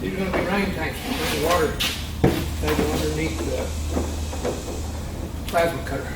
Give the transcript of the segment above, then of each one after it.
These are gonna be rain tanks, bring the water, they go underneath the plasma cutter.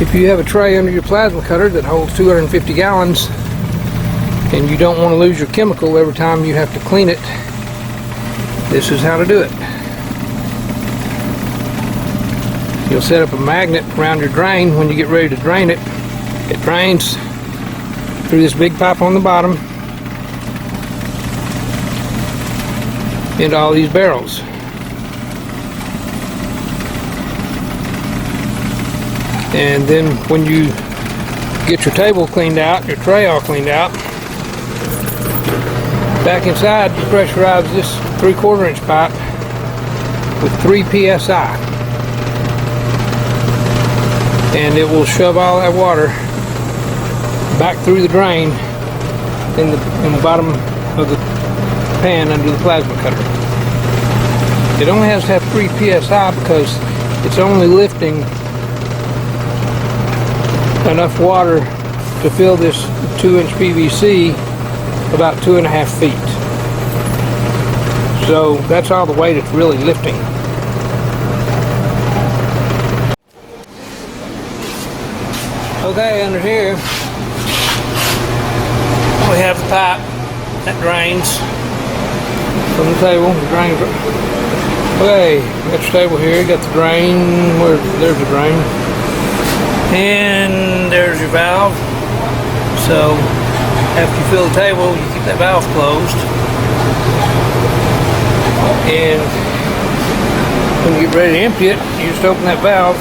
If you have a tray under your plasma cutter that holds 250 gallons and you don't want to lose your chemical every time you have to clean it, this is how to do it. You'll set up a magnet around your drain. When you get ready to drain it, it drains through this big pipe on the bottom into all these barrels. And then when you get your table cleaned out, your tray all cleaned out, back inside you pressurize this 3/4 inch pipe with 3 psi, and it will shove all that water back through the drain in the bottom of the pan under the plasma cutter. It only has to have 3 psi because it's only lifting enough water to fill this 2-inch PVC about 2.5 feet. So that's all the weight it's really lifting. Okay, under here we have the pipe that drains from the table. Okay, got your table here, you got the drain, there's the drain. And there's your valve. So after you fill the table, you keep that valve closed. And when you get ready to empty it, you just open that valve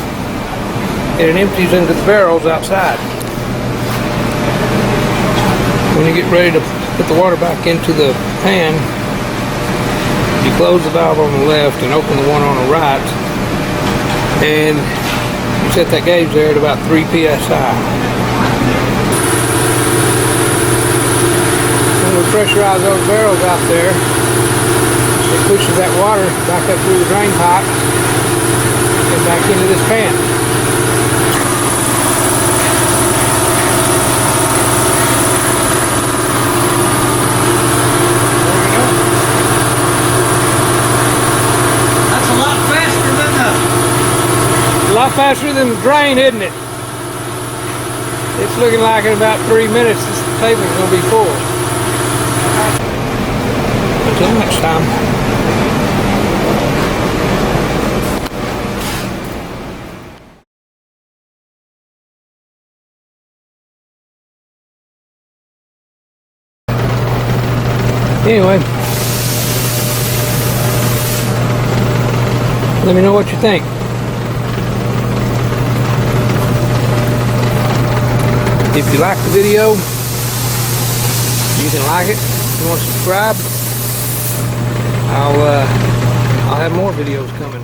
and it empties into the barrels outside. When you get ready to put the water back into the pan, you close the valve on the left and open the one on the right, and you set that gauge there at about 3 psi. When we pressurize those barrels out there, it pushes that water back up through the drain pipe and back into this pan. A lot faster than the drain, isn't it? It's looking like in about 3 minutes this table's going to be full. Until next time. Anyway, let me know what you think. If you like the video, you can like it. If you want to subscribe, I'll have more videos coming.